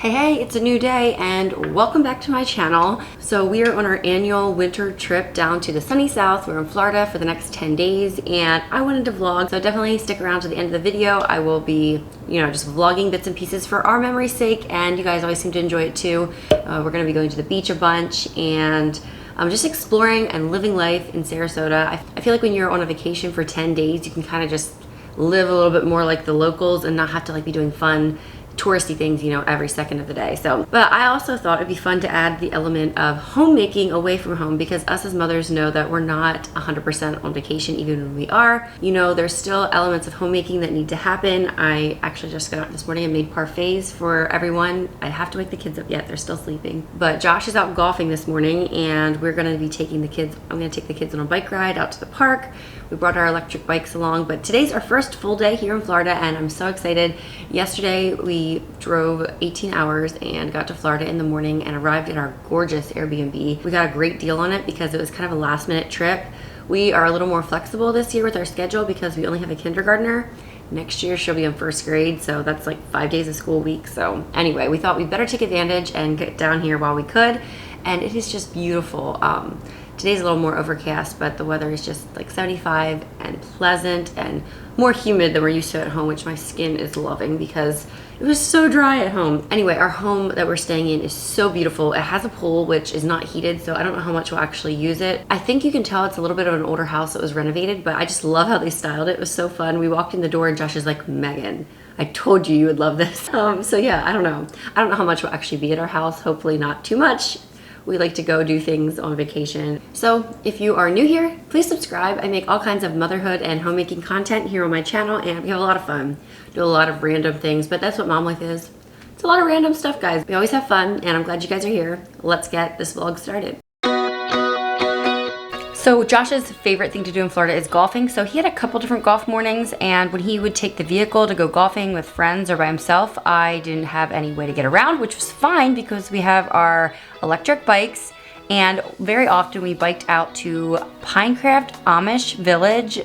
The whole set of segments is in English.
Hey, it's a new day and welcome back to my channel. So we are on our annual winter trip down to the sunny south. We're in Florida for the next 10 days and I wanted to vlog, so definitely stick around to the end of the video. I will be, just vlogging bits and pieces for our memory's sake, and you guys always seem to enjoy it too. We're gonna be going to the beach a bunch and I'm just exploring and living life in Sarasota. I feel like when you're on a vacation for 10 days, you can kind of just live a little bit more like the locals and not have to be doing fun touristy things, every second of the day. But I also thought it'd be fun to add the element of homemaking away from home, because us as mothers know that we're not 100% on vacation even when we are. There's still elements of homemaking that need to happen. I actually just got up this morning and made parfaits for everyone. I have to wake the kids up yet, they're still sleeping. But Josh is out golfing this morning and we're gonna be taking the kids, I'm gonna take the kids on a bike ride out to the park. We brought our electric bikes along, but today's our first full day here in Florida and I'm so excited. Yesterday we drove 18 hours and got to Florida in the morning and arrived at our gorgeous Airbnb. We got a great deal on it because it was kind of a last minute trip. We are a little more flexible this year with our schedule because we only have a kindergartner. Next year she'll be in first grade, so that's like 5 days of school week. So anyway, we thought we'd better take advantage and get down here while we could, and it is just beautiful. Today's a little more overcast, but the weather is just like 75 and pleasant and more humid than we're used to at home, which my skin is loving because it was so dry at home. Anyway, our home that we're staying in is so beautiful. It has a pool, which is not heated, so I don't know how much we'll actually use it. I think you can tell it's a little bit of an older house that was renovated, but I just love how they styled it. It was so fun. We walked in the door and Josh is like, Megan, I told you would love this. So yeah, I don't know. I don't know how much will actually be at our house. Hopefully not too much. We like to go do things on vacation. So if you are new here, please subscribe. I make all kinds of motherhood and homemaking content here on my channel and we have a lot of fun. Do a lot of random things, but that's what mom life is. It's a lot of random stuff, guys. We always have fun and I'm glad you guys are here. Let's get this vlog started. So Josh's favorite thing to do in Florida is golfing. So he had a couple different golf mornings, and when he would take the vehicle to go golfing with friends or by himself, I didn't have any way to get around, which was fine because we have our electric bikes, and very often we biked out to PINECRAFT Amish village.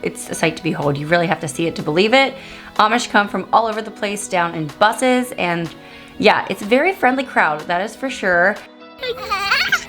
It's a sight to behold. You really have to see it to believe it. Amish come from all over the place down in buses, and yeah, it's a very friendly crowd, that is for sure.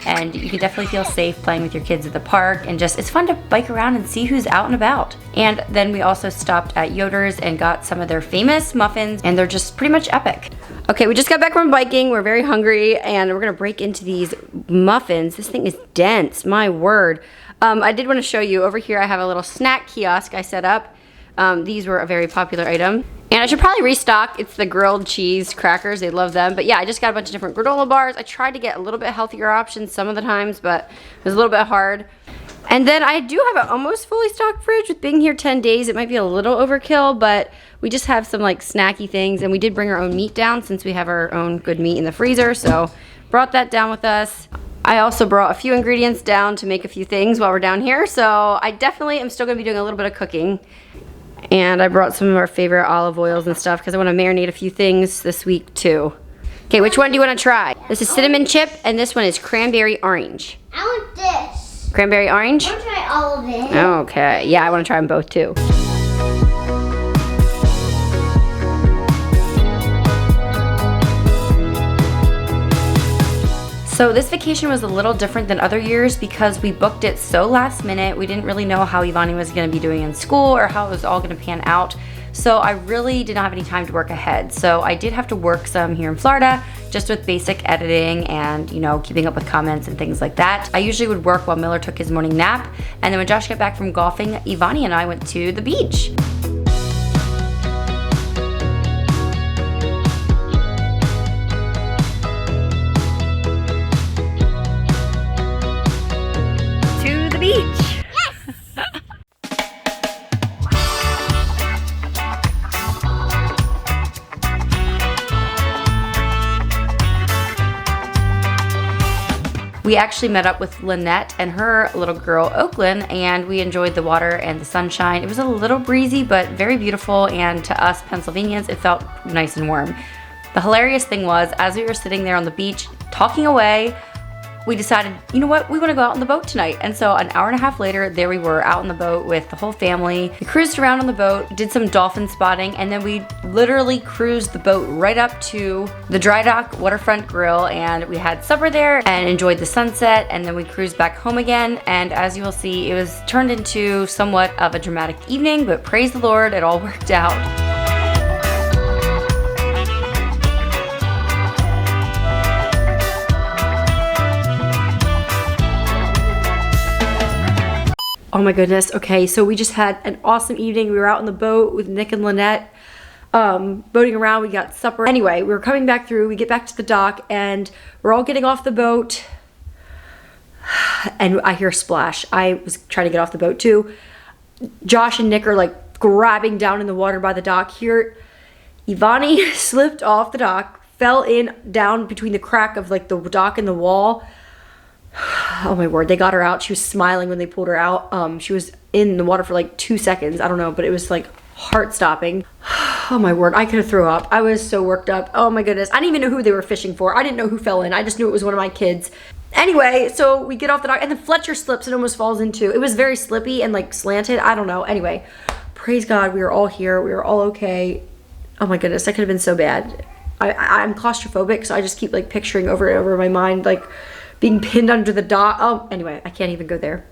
And you can definitely feel safe playing with your kids at the park, and just it's fun to bike around and see who's out and about. And then we also stopped at Yoder's and got some of their famous muffins, and they're just pretty much epic. Okay, we just got back from biking. We're very hungry and we're gonna break into these muffins. This thing is dense, my word. I did want to show you over here. I have a little snack kiosk I set up. These were a very popular item. And I should probably restock. It's the grilled cheese crackers. They love them. But yeah, I just got a bunch of different granola bars. I tried to get a little bit healthier options some of the times, but it was a little bit hard. And then I do have an almost fully stocked fridge. With being here 10 days, it might be a little overkill, but we just have some snacky things. And we did bring our own meat down since we have our own good meat in the freezer. So brought that down with us. I also brought a few ingredients down to make a few things while we're down here. So I definitely am still gonna be doing a little bit of cooking. And I brought some of our favorite olive oils and stuff because I want to marinate a few things this week too. Okay, which one do you want to try? This is cinnamon chip and this one is cranberry orange. I want this. Cranberry orange? I want to try all of it. Okay, yeah, I want to try them both too. So this vacation was a little different than other years because we booked it so last minute. We didn't really know how Evonnie was going to be doing in school or how it was all going to pan out. So I really did not have any time to work ahead. So I did have to work some here in Florida just with basic editing and, keeping up with comments and things like that. I usually would work while Miller took his morning nap. And then when Josh got back from golfing, Evonnie and I went to the beach. We actually met up with Lynette and her little girl, Oakland, and we enjoyed the water and the sunshine. It was a little breezy, but very beautiful, and to us Pennsylvanians, it felt nice and warm. The hilarious thing was, as we were sitting there on the beach talking away, we decided, you know what, we want to go out on the boat tonight. And so an hour and a half later, there we were out on the boat with the whole family. We cruised around on the boat, did some dolphin spotting, and then we literally cruised the boat right up to the dry dock waterfront grill, and we had supper there and enjoyed the sunset, and then we cruised back home again. And as you will see, it was turned into somewhat of a dramatic evening, but praise the Lord, it all worked out. Oh my goodness. Okay, so we just had an awesome evening. We were out on the boat with Nick and Lynette, boating around. We got supper. Anyway, we were coming back through. We get back to the dock and we're all getting off the boat. And I hear a splash. I was trying to get off the boat too. Josh and Nick are like grabbing down in the water by the dock. Here, Evonnie slipped off the dock, fell in down between the crack of like the dock and the wall. Oh my word, they got her out. She was smiling when they pulled her out. She was in the water for like 2 seconds. I don't know, but it was like heart stopping. Oh my word, I could have threw up. I was so worked up. Oh my goodness. I didn't even know who they were fishing for. I didn't know who fell in. I just knew it was one of my kids. Anyway, so we get off the dock and then Fletcher slips and almost falls into. It was very slippy and like slanted. I don't know. Anyway, praise God, we were all here. We were all okay. Oh my goodness, that could have been so bad. I'm claustrophobic, so I just keep like picturing over and over in my mind like being pinned under the dock. Oh, anyway, I can't even go there.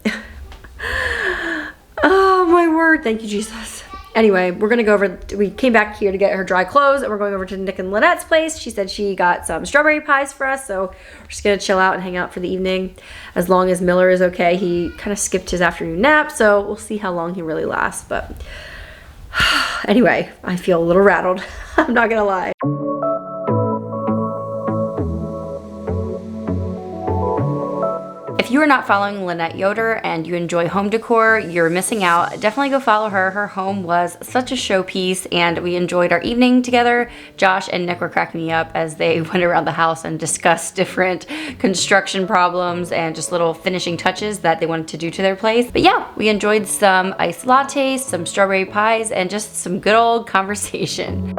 Oh my word, thank you, Jesus. Anyway, we're gonna go over, we came back here to get her dry clothes and we're going over to Nick and Lynette's place. She said she got some strawberry pies for us, so we're just gonna chill out and hang out for the evening as long as Miller is okay. He kind of skipped his afternoon nap, so we'll see how long he really lasts. But anyway, I feel a little rattled. I'm not gonna lie. If you are not following Lynette Yoder and you enjoy home decor, you're missing out. Definitely go follow her. Her home was such a showpiece and we enjoyed our evening together. Josh and Nick were cracking me up as they went around the house and discussed different construction problems and just little finishing touches that they wanted to do to their place. But yeah, we enjoyed some iced lattes, some strawberry pies, and just some good old conversation.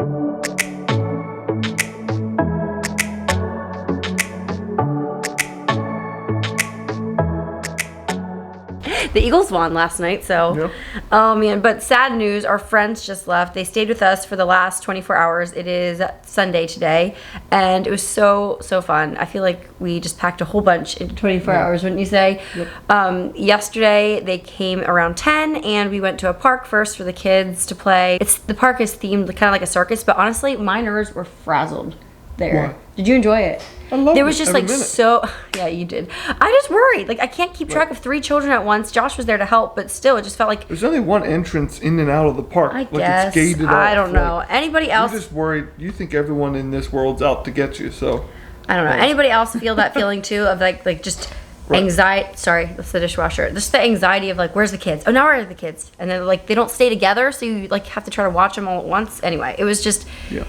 The Eagles won last night, so, yep. Oh man, but sad news, our friends just left. They stayed with us for the last 24 hours. It is Sunday today, and it was so fun. I feel like we just packed a whole bunch into 24 hours, wouldn't you say? Yep. Yesterday, they came around 10, and we went to a park first for the kids to play. The park is themed kind of like a circus, but honestly, my nerves were frazzled there. What? Did you enjoy it? I loved there was just like minute. so, yeah, you did. I just worried, like I can't keep track of 3 children at once. Josh was there to help, but still, it just felt like there's only one entrance in and out of the park. I guess. It's gated off. I don't know. Anybody else? You're just worried. You think everyone in this world's out to get you, so. I don't know. Anybody else feel that feeling too of like just anxiety? Sorry, that's the dishwasher. Just the anxiety of like, where's the kids? Oh, now where are the kids? And then like they don't stay together, so you like have to try to watch them all at once. Anyway, it was just,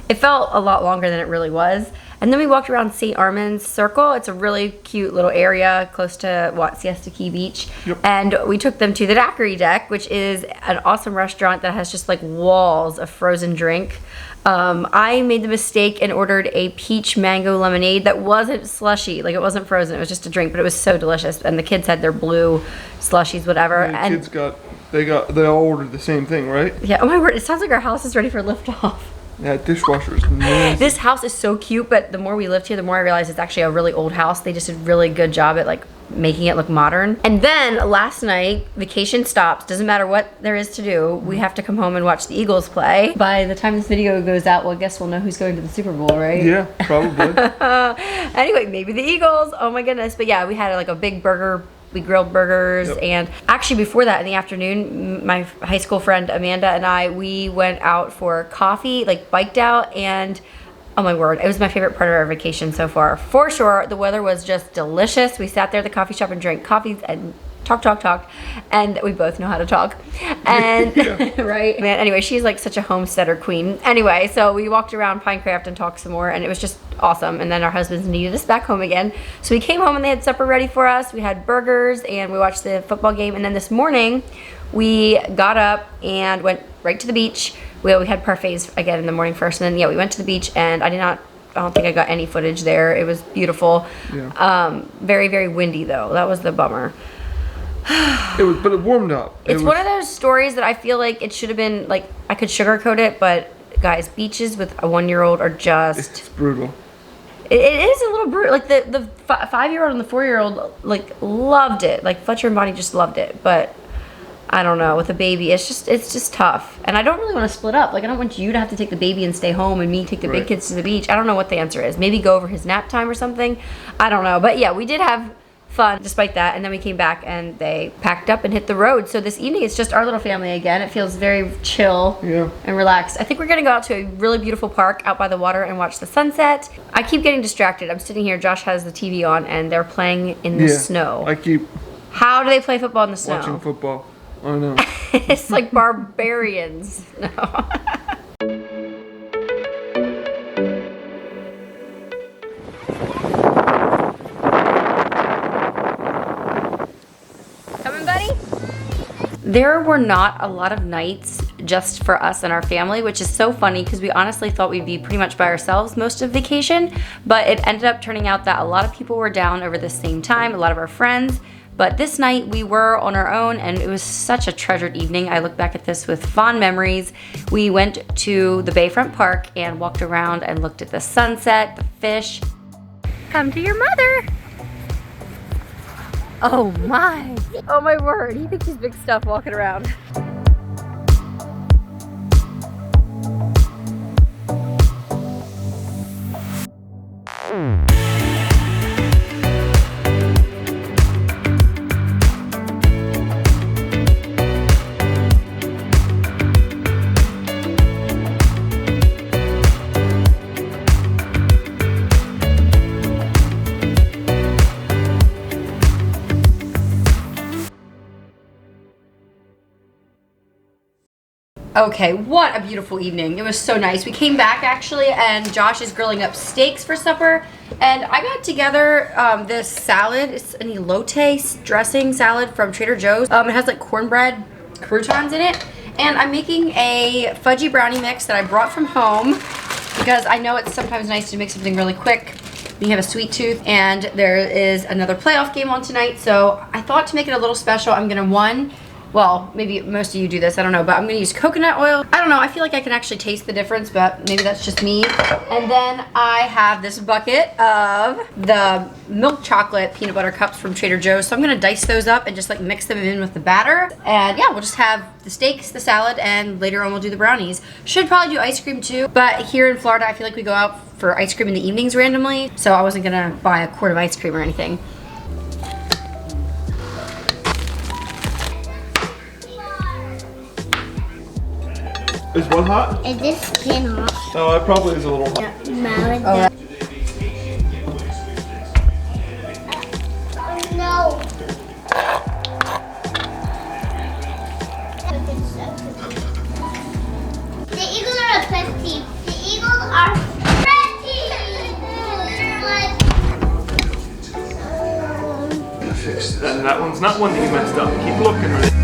it felt a lot longer than it really was. And then we walked around St. Armand's Circle. It's a really cute little area close to Siesta Key Beach. Yep. And we took them to the Daiquiri Deck, which is an awesome restaurant that has just like walls of frozen drink. I made the mistake and ordered a peach mango lemonade that wasn't slushy. Like it wasn't frozen, it was just a drink, but it was so delicious. And the kids had their blue slushies, whatever. And the kids they all ordered the same thing, right? Yeah, oh my word, it sounds like our house is ready for liftoff. That dishwasher is amazing. This house is so cute, but the more we lived here, the more I realized it's actually a really old house. They just did a really good job at like making it look modern. And then last night, vacation stops. Doesn't matter what there is to do. We have to come home and watch the Eagles play. By the time this video goes out, well, I guess we'll know who's going to the Super Bowl, right? Yeah, probably. Anyway, maybe the Eagles. Oh my goodness. But yeah, we had like a big burger. We grilled burgers, and actually before that in the afternoon, my high school friend Amanda and I, we went out for coffee, like biked out, and oh my word, it was my favorite part of our vacation so far. For sure, the weather was just delicious. We sat there at the coffee shop and drank coffee and talk, and we both know how to talk. And right, man, anyway, she's like such a homesteader queen. Anyway, so we walked around PINECRAFT and talked some more, and it was just awesome. And then our husbands needed us back home again, so we came home and they had supper ready for us. We had burgers and we watched the football game, and then this morning we got up and went right to the beach. We had parfaits again in the morning first, and then we went to the beach, and I did not don't think I got any footage there. It was beautiful. Yeah. Very, very windy though. That was the bummer. But it warmed up. It's one of those stories that I feel like it should have been, like, I could sugarcoat it, but guys, beaches with a 1-year-old are just... It's brutal. It is a little brutal. Like, the 5-year-old and the 4-year-old, like, loved it. Like, Fletcher and Evonnie just loved it. But, I don't know, with a baby, it's just tough. And I don't really want to split up. Like, I don't want you to have to take the baby and stay home and me take the big kids to the beach. I don't know what the answer is. Maybe go over his nap time or something. I don't know. But, yeah, we did have fun despite that, and then we came back and they packed up and hit the road. So this evening it's just our little family again. It feels very chill and relaxed. I think we're gonna go out to a really beautiful park out by the water and watch the sunset. I keep getting distracted. I'm sitting here, Josh has the TV on, and they're playing in the snow. I keep How do they play football in the snow? watching football. I know. It's like barbarians. No. There were not a lot of nights just for us and our family, which is so funny because we honestly thought we'd be pretty much by ourselves most of vacation, but it ended up turning out that a lot of people were down over the same time, a lot of our friends. But this night we were on our own and it was such a treasured evening. I look back at this with fond memories. We went to the Bayfront Park and walked around and looked at the sunset, the fish. Come to your mother. Oh my. Oh my word, he thinks he's big stuff walking around. Okay, what a beautiful evening. It was so nice. We came back actually and Josh is grilling up steaks for supper. And I got together this salad. It's an elote dressing salad from Trader Joe's. It has like cornbread croutons in it. And I'm making a fudgy brownie mix that I brought from home because I know it's sometimes nice to make something really quick when you have a sweet tooth. And there is another playoff game on tonight. So I thought to make it a little special, I'm gonna well, maybe most of you do this, I don't know, but I'm gonna use coconut oil. I don't know, I feel like I can actually taste the difference, but maybe that's just me. And then I have this bucket of the milk chocolate peanut butter cups from Trader Joe's. So I'm gonna dice those up and just like mix them in with the batter. And yeah, we'll just have the steaks, the salad, and later on we'll do the brownies. Should probably do ice cream too, but here in Florida, I feel like we go out for ice cream in the evenings randomly, so I wasn't gonna buy a quart of ice cream or anything. Is one hot? Is this skin hot? Oh, it probably is a little hot. Yeah, no. The eagles are a pet team. The eagles are pet team. Fix this. And that one's not one that you messed up. Keep looking at it.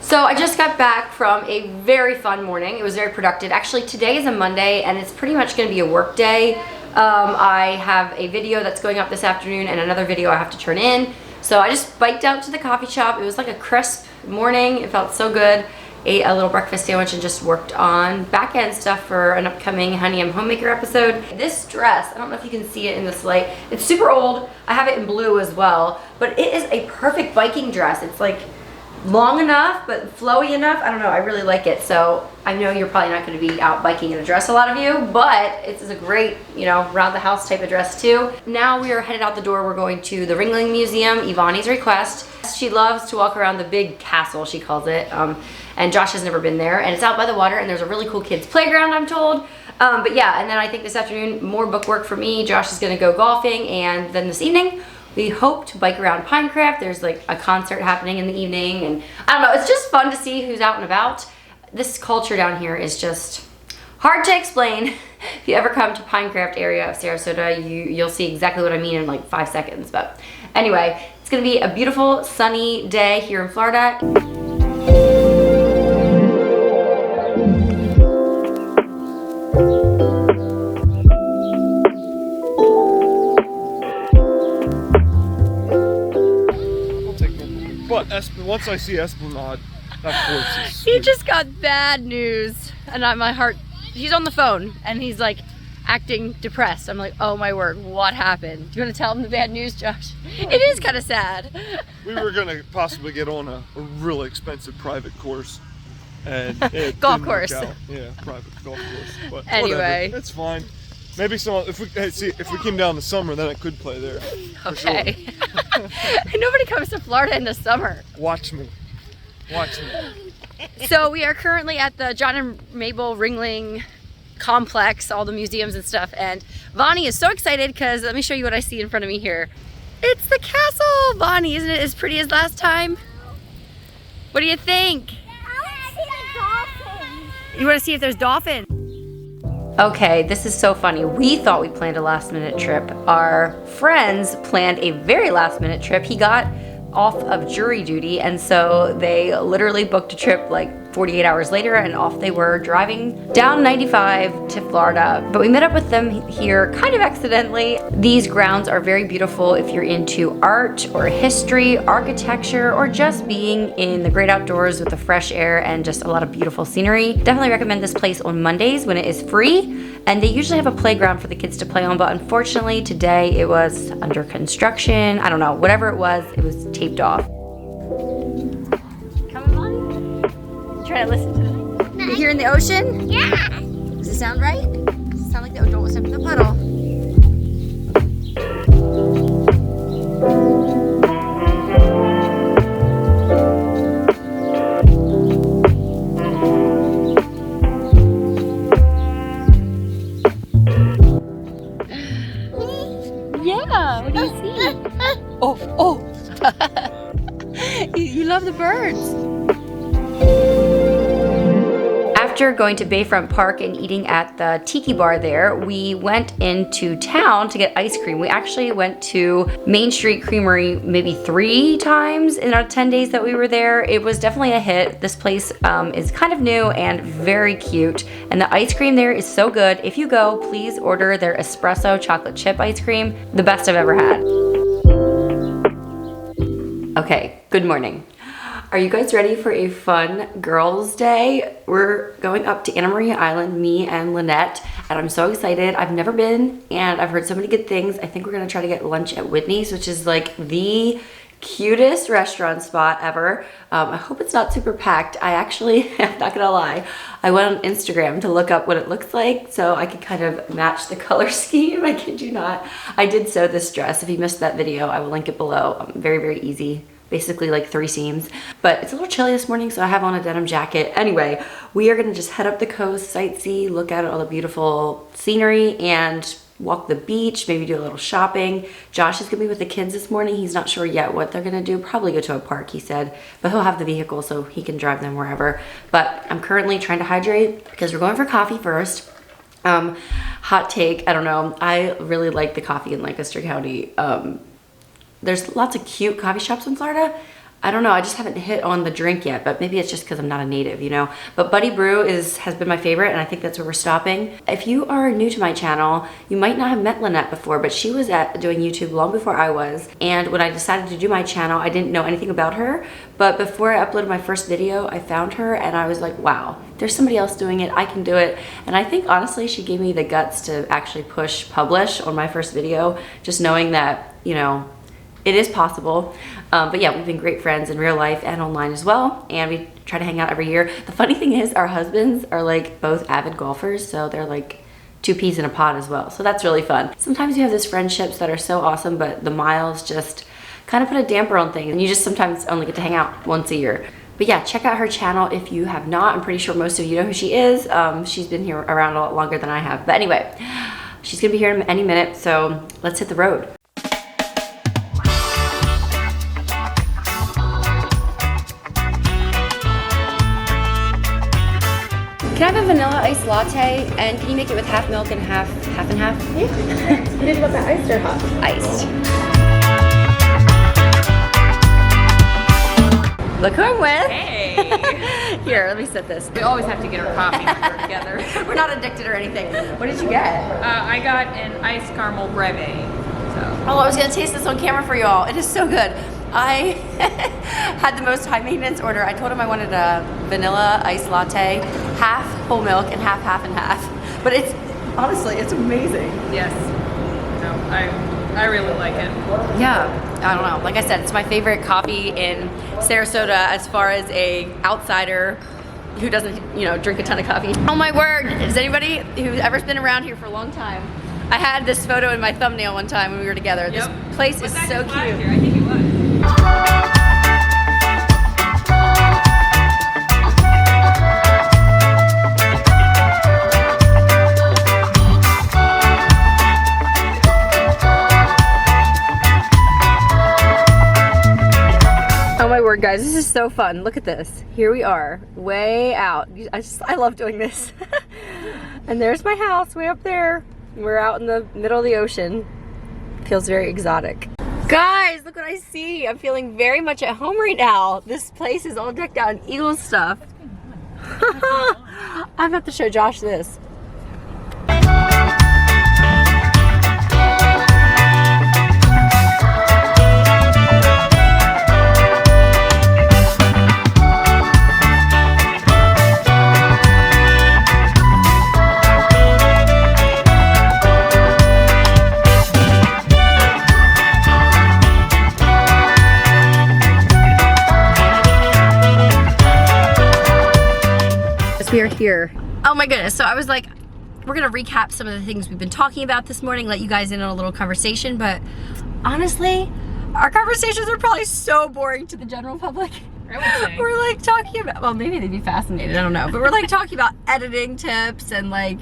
So I just got back from a very fun morning. It was very productive. Actually, today is a Monday and it's pretty much gonna be a work day. I have a video that's going up this afternoon and another video I have to turn in. So I just biked out to the coffee shop. It was like a crisp morning. It felt so good. Ate a little breakfast sandwich and just worked on back end stuff for an upcoming Honey I'm Homemaker episode. This dress, I don't know if you can see it in this light. It's super old. I have it in blue as well, but it is a perfect biking dress. It's like long enough but flowy enough. I don't know, I really like it. So I know you're probably not going to be out biking in a dress, a lot of you, but it's a great, you know, round the house type of dress too. Now we are headed out the door. We're going to the Ringling Museum, Evonnie's request. She loves to walk around the big castle, she calls it, and Josh has never been there, and it's out by the water and there's a really cool kids playground, I'm told. But yeah, and then I think this afternoon more book work for me. Josh is going to go golfing, and then this evening we hope to bike around PINECRAFT. There's like a concert happening in the evening, and I don't know, it's just fun to see who's out and about. This culture down here is just hard to explain if you ever come to PINECRAFT area of Sarasota, you'll see exactly what I mean in like 5 seconds. But anyway, it's gonna be a beautiful sunny day here in Florida. But once I see Esplanade, that course is He just got bad news, and my heart. He's on the phone, and he's like acting depressed. I'm like, oh my word, what happened? Do you want to tell him the bad news, Josh? It is kind of sad. We were gonna possibly get on a really expensive private course, and it golf didn't course. work out. Yeah, private golf course. But Anyway, whatever, it's fine. Maybe if we came down in the summer, then I could play there. okay. Sure. Nobody comes to Florida in the summer. Watch me. Watch me. So we are currently at the John and Mabel Ringling complex, all the museums and stuff, and Vonnie is so excited because let me show you what I see in front of me here. It's the castle! Vonnie, isn't it as pretty as last time? What do you think? I want to see the dolphins. You want to see if there's dolphins? Okay, this is so funny. We thought we planned a last minute trip. Our friends planned a very last minute trip. He got off of jury duty, and so they literally booked a trip like 48 hours later, and off they were driving down 95 to Florida. But we met up with them here kind of accidentally. These grounds are very beautiful if you're into art or history, architecture, or just being in the great outdoors with the fresh air and just a lot of beautiful scenery. Definitely recommend this place on Mondays when it is free, and they usually have a playground for the kids to play on, but unfortunately today it was under construction. I don't know, whatever it was taped off. Try to listen to them. You're here in the ocean? Yeah. Does it sound right? Does it sound like the don't step in the puddle? Yeah, what do you see? Oh. You love the birds. After going to Bayfront Park and eating at the tiki bar there, we went into town to get ice cream. We actually went to Main Street Creamery maybe 3 times in our 10 days that we were there. It was definitely a hit. This place is kind of new and very cute, and the ice cream there is so good. If you go, please order their espresso chocolate chip ice cream. The best I've ever had. Okay, good morning. Are you guys ready for a fun girls' day? We're going up to Anna Maria Island, me and Lynette, and I'm so excited. I've never been, and I've heard so many good things. I think we're gonna try to get lunch at Whitney's, which is like the cutest restaurant spot ever. I hope it's not super packed. I actually, I'm not gonna lie, I went on Instagram to look up what it looks like so I could kind of match the color scheme. I kid you not. I did sew this dress. If you missed that video, I will link it below. Very, very easy. Basically like 3 seams, but it's a little chilly this morning, so I have on a denim jacket. Anyway, we are gonna just head up the coast, sightsee, look at all the beautiful scenery, and walk the beach, maybe do a little shopping. Josh is gonna be with the kids this morning. He's not sure yet what they're gonna do. Probably go to a park, he said, but he'll have the vehicle so he can drive them wherever. But I'm currently trying to hydrate because we're going for coffee first. Hot take, I don't know. I really like the coffee in Lancaster County. There's lots of cute coffee shops in Florida. I don't know, I just haven't hit on the drink yet, but maybe it's just because I'm not a native, you know? But Buddy Brew has been my favorite, and I think that's where we're stopping. If you are new to my channel, you might not have met Lynette before, but she was doing YouTube long before I was. And when I decided to do my channel, I didn't know anything about her. But before I uploaded my first video, I found her and I was like, wow, there's somebody else doing it, I can do it. And I think honestly, she gave me the guts to actually push publish on my first video, just knowing that, you know, it is possible. But yeah, we've been great friends in real life and online as well, and we try to hang out every year. The funny thing is our husbands are like both avid golfers, so they're like 2 peas in a pod as well, so that's really fun. Sometimes you have these friendships that are so awesome, but the miles just kind of put a damper on things, and you just sometimes only get to hang out once a year. But yeah, check out her channel if you have not. I'm pretty sure most of you know who she is. She's been here around a lot longer than I have. But anyway, she's gonna be here in any minute, so let's hit the road. Can I have a vanilla iced latte, and can you make it with half milk and half and half? Yeah. You did want that iced or hot? Iced. Look who I'm with. Hey. Here, let me set this. We always have to get our coffee when we're together. We're not addicted or anything. What did you get? I got an iced caramel breve. So. Oh, I was gonna taste this on camera for y'all. It is so good. I had the most high maintenance order. I told him I wanted a vanilla iced latte, half whole milk and half and half. But it's, honestly, it's amazing. Yes. No, I really like it. Yeah, I don't know. Like I said, it's my favorite coffee in Sarasota as far as a outsider who doesn't, you know, drink a ton of coffee. Oh my word, is anybody who's ever been around here for a long time? I had this photo in my thumbnail one time when we were together. Yep. This place is so cute. I think it was. Oh my word, guys, this is so fun. Look at this. Here we are, way out. I love doing this. And there's my house way up there. We're out in the middle of the ocean. Feels very exotic. Guys, look what I see. I'm feeling very much at home right now. This place is all decked out in Eagles stuff. I'm about to show Josh this. We are here. Oh my goodness. So I was like, we're gonna recap some of the things we've been talking about this morning, let you guys in on a little conversation, but honestly, our conversations are probably so boring to the general public. I would say. We're like talking about, well, maybe they'd be fascinated, I don't know, but we're like talking about editing tips and like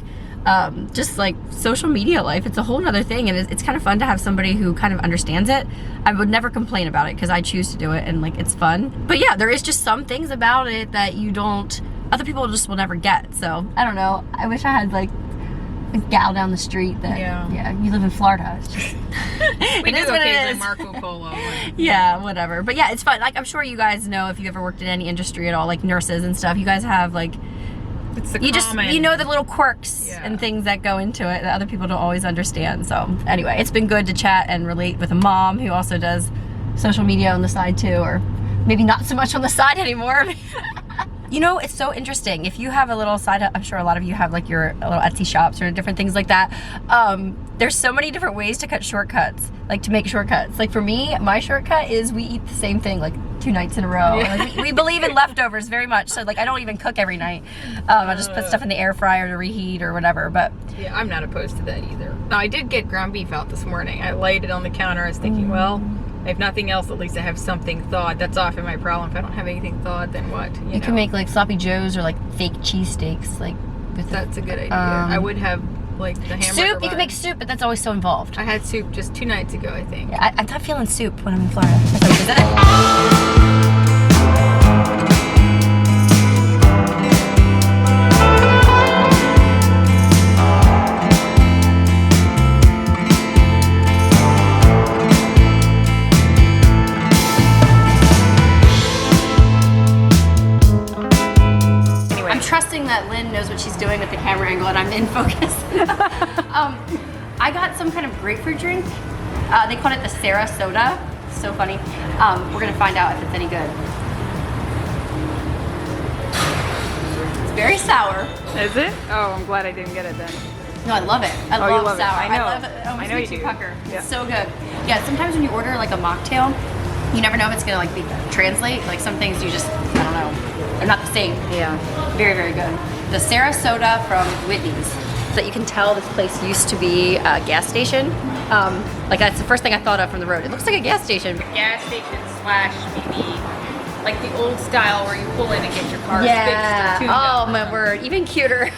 just like social media life. It's a whole nother thing, and it's kind of fun to have somebody who kind of understands it. I would never complain about it because I choose to do it and like it's fun. But yeah, there is just some things about it that you don't, other people just will never get. So I don't know. I wish I had like a gal down the street that, yeah, you live in Florida. It's just, we it do is what it occasionally is. Marco Polo. Yeah, whatever. But yeah, it's fun. Like I'm sure you guys know, if you ever worked in any industry at all, like nurses and stuff, you guys have like, It's the you common. just, you know, the little quirks Yeah. and things that go into it that other people don't always understand. So anyway, it's been good to chat and relate with a mom who also does social media on the side too, or maybe not so much on the side anymore. You know, it's so interesting. If you have a little side, I'm sure a lot of you have like your little Etsy shops or different things like that. There's so many different ways to cut shortcuts, like to make shortcuts. Like for me, my shortcut is we eat the same thing like 2 nights in a row. Yeah. Like we believe in leftovers very much. So like I don't even cook every night. I just put stuff in the air fryer to reheat or whatever. But Yeah, I'm not opposed to that either. Now, I did get ground beef out this morning. I laid it on the counter. I was thinking, well, if nothing else, at least I have something thawed. That's often my problem. If I don't have anything thawed, then what? you can make like sloppy joes or like fake cheesesteaks. Like with That's a good idea. I would have like the hamburger soup. You bun. can make soup, but that's always so involved. I had soup just 2 nights ago, I think. Yeah, I'm not feeling soup when I'm in Florida. Is that it? I'm trusting that Lynn knows what she's doing with the camera angle and I'm in focus. I got some kind of grapefruit drink. They called it the Sarasota. So funny. We're gonna find out if it's any good. It's very sour. Is it? Oh, I'm glad I didn't get it then. No, I love it. I Oh, you love love it. sour. I know. love it. Oh, I makes know me you too do. pucker. Yeah. It's so good. Yeah, sometimes when you order like a mocktail, you never know if it's gonna like be translate. Like some things you just, I don't know, they're not the same. Yeah. Very, very good. The Sarasota from Whitney's. So that you can tell this place used to be a gas station. Like that's the first thing I thought of from the road. It looks like a gas station. Gas station slash maybe like the old style where you pull in and get your car Yeah. fixed or tuned Oh up. my word. Even cuter.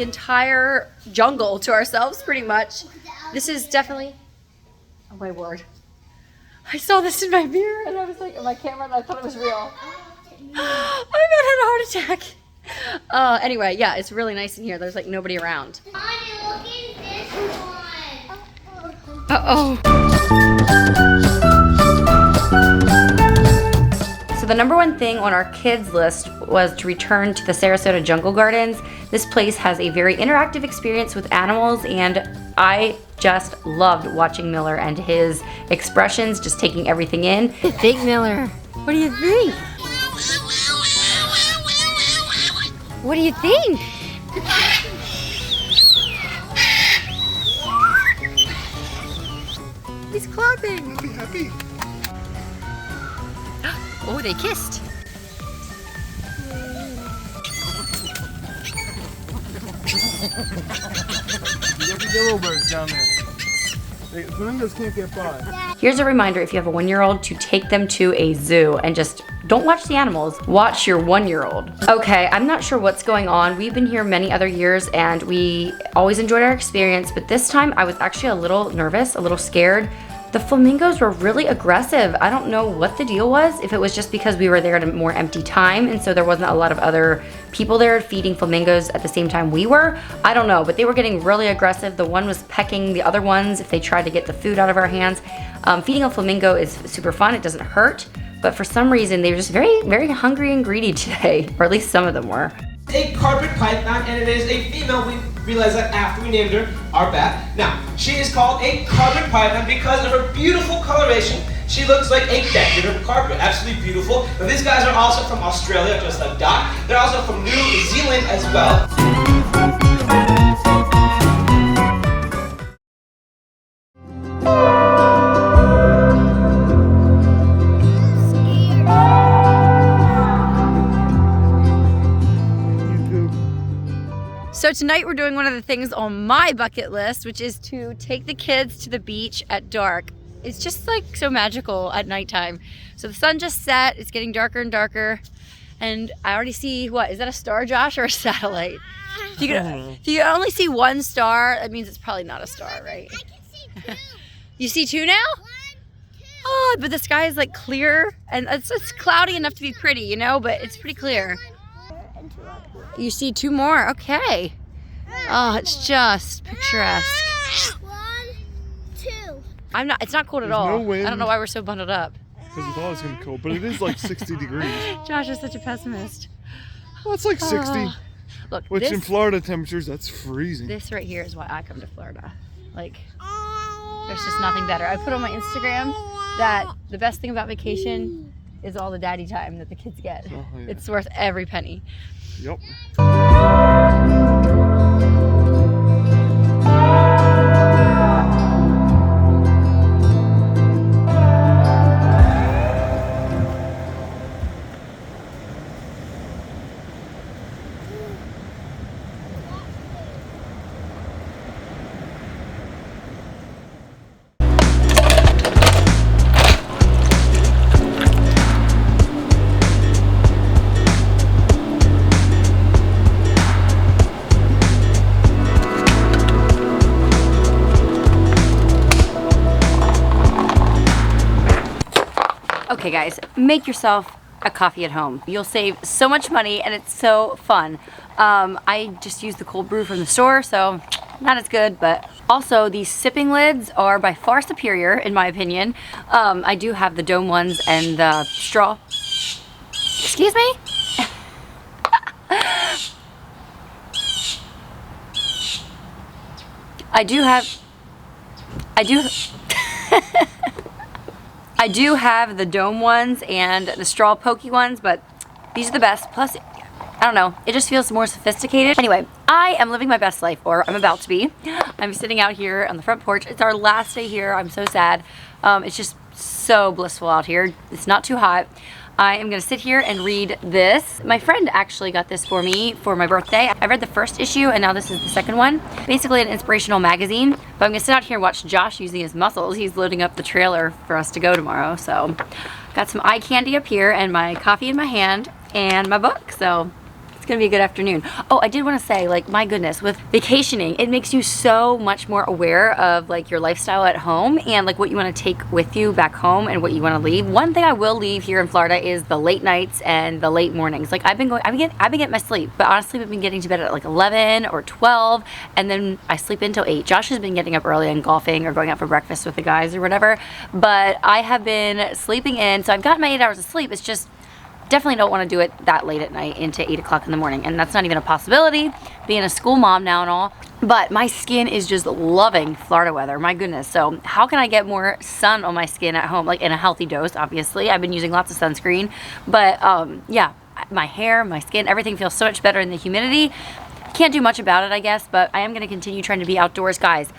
the entire jungle to ourselves pretty much. This is definitely, oh my word. I saw this in my mirror and I was like, in my camera, and I thought it was real. I about had a heart attack. Anyway, yeah, it's really nice in here. There's like nobody around. Mommy, look at this one. Uh-oh. So the number one thing on our kids list was to return to the Sarasota Jungle Gardens. This place has a very interactive experience with animals, and I just loved watching Miller and his expressions, just taking everything in. Big Miller, what do you think? What do you think? He's clapping. Be happy. Oh, they kissed. You got the yellow birds down there. Flamingos can't get by. Here's a reminder, if you have a 1-year-old, to take them to a zoo and just don't watch the animals, watch your 1-year-old. Okay, I'm not sure what's going on. We've been here many other years and we always enjoyed our experience, but this time I was actually a little nervous, a little scared. The flamingos were really aggressive. I don't know what the deal was, if it was just because we were there at a more empty time and so there wasn't a lot of other people there feeding flamingos at the same time we were. I don't know, but they were getting really aggressive. The one was pecking the other ones if they tried to get the food out of our hands. Feeding a flamingo is super fun, it doesn't hurt, but for some reason they were just very, very hungry and greedy today, or at least some of them were. A carpet python, and it is a female. We realized that after we named her our bat. Now, she is called a carpet python because of her beautiful coloration. She looks like a decorative carpet, absolutely beautiful. Now, these guys are also from Australia, just like Doc. They're also from New Zealand as well. So tonight we're doing one of the things on my bucket list, which is to take the kids to the beach at dark. It's just like so magical at nighttime. So the sun just set, it's getting darker and darker, and I already see, what, is that a star, Josh, or a satellite? If you only see one star, that means it's probably not a star, right? I can see 2. You see 2 now? 1, 2. Oh, but the sky is like clear, and it's cloudy enough to be pretty, you know, but it's pretty clear. You see 2 more, okay. Oh, it's just picturesque. 1, 2. It's not cold at There's all. no wind. I don't know why we're so bundled up. Because we thought it was going to be cold, but it is like 60 degrees. Josh is such a pessimist. Well, it's like 60. Look, Which in Florida temperatures, that's freezing. this right here is why I come to Florida. Like, there's just nothing better. I put on my Instagram that the best thing about vacation is all the daddy time that the kids get. Oh, yeah. It's worth every penny. Yep. Okay guys, make yourself a coffee at home. You'll save so much money and it's so fun. I just use the cold brew from the store, so not as good, but also these sipping lids are by far superior in my opinion. I do have the dome ones and the straw. Excuse me? I do have the dome ones and the straw pokey ones, but these are the best. Plus, I don't know, it just feels more sophisticated. Anyway, I am living my best life, or I'm about to be. I'm sitting out here on the front porch. It's our last day here. I'm so sad. It's just so blissful out here. It's not too hot. I am gonna sit here and read this. My friend actually got this for me for my birthday. I read the first issue and now this is the second one. Basically an inspirational magazine, but I'm gonna sit out here and watch Josh using his muscles. He's loading up the trailer for us to go tomorrow. So got some eye candy up here and my coffee in my hand and my book. So It's gonna be a good afternoon. Oh, I did want to say, like, my goodness, with vacationing, it makes you so much more aware of like your lifestyle at home and like what you want to take with you back home and what you want to leave. One thing I will leave here in Florida is the late nights and the late mornings. Like I've been getting my sleep, but honestly, we've been getting to bed at like 11 or 12, and then I sleep until 8. Josh has been getting up early and golfing or going out for breakfast with the guys or whatever, but I have been sleeping in, so I've gotten my 8 hours of sleep. It's just definitely don't want to do it that late at night into 8 o'clock in the morning, and that's not even a possibility being a school mom now and all. But my skin is just loving Florida weather, my goodness. So how can I get more sun on my skin at home, like in a healthy dose? Obviously I've been using lots of sunscreen, but yeah, my hair, my skin, everything feels so much better in the humidity. Can't do much about it, I guess, but I am going to continue trying to be outdoors. Guys,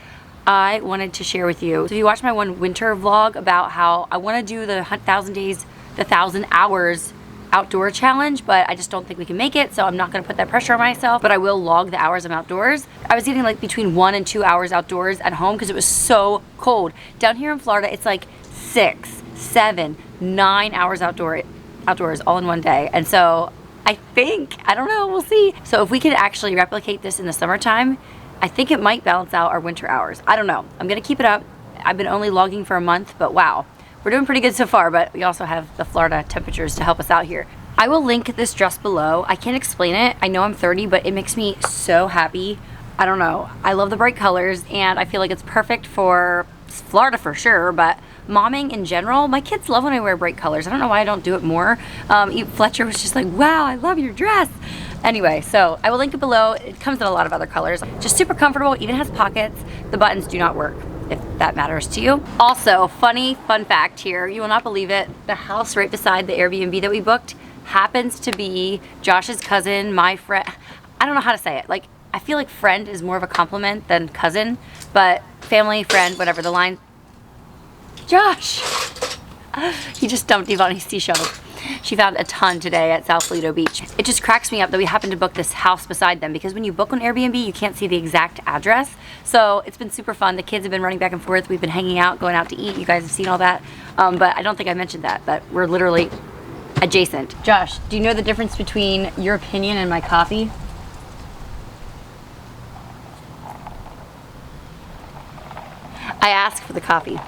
I wanted to share with you, so if you watched my one winter vlog about how I want to do the 1,000 days, the 1,000 hours outdoor challenge, but I just don't think we can make it, so I'm not going to put that pressure on myself, but I will log the hours I'm outdoors. I was getting like between 1 and 2 hours outdoors at home because it was so cold. Down here in Florida, it's like 6, 7, 9 hours outdoors all in one day, and so I think, I don't know, we'll see. So if we could actually replicate this in the summertime, I think it might balance out our winter hours. I don't know. I'm going to keep it up. I've been only logging for a month, but wow. We're doing pretty good so far, but we also have the Florida temperatures to help us out here. I will link this dress below. I can't explain it. I know I'm 30, but it makes me so happy. I don't know. I love the bright colors, and I feel like it's perfect for Florida for sure, but momming in general, my kids love when I wear bright colors. I don't know why I don't do it more. Fletcher was just like, wow, I love your dress. Anyway, so I will link it below. It comes in a lot of other colors. Just super comfortable, even has pockets. The buttons do not work, if that matters to you. Also, fun fact here, you will not believe it, the house right beside the Airbnb that we booked happens to be Josh's cousin, my friend. I don't know how to say it. Like, I feel like friend is more of a compliment than cousin, but family, friend, whatever the line. Josh! He just dumped Evonnie's seashells. She found a ton today at South Lido Beach. It just cracks me up that we happened to book this house beside them, because when you book on Airbnb, you can't see the exact address. So it's been super fun. The kids have been running back and forth. We've been hanging out, going out to eat. You guys have seen all that. But I don't think I mentioned that we're literally adjacent. Josh, do you know the difference between your opinion and my coffee? I asked for the coffee.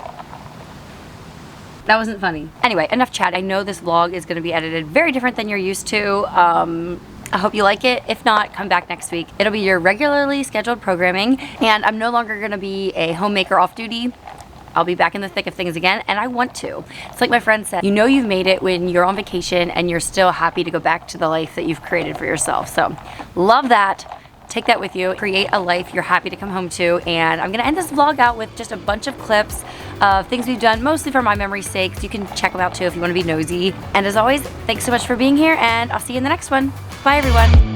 That wasn't funny. Anyway, enough chat. I know this vlog is going to be edited very different than you're used to. I hope you like it. If not, come back next week. It'll be your regularly scheduled programming, and I'm no longer going to be a homemaker off duty. I'll be back in the thick of things again, and I want to. It's like my friend said, you know you've made it when you're on vacation and you're still happy to go back to the life that you've created for yourself. So love that. Take that with you. Create a life you're happy to come home to. And I'm going to end this vlog out with just a bunch of clips of things we've done, mostly for my memory's sake. So you can check them out too if you want to be nosy. And as always, thanks so much for being here, and I'll see you in the next one. Bye, everyone.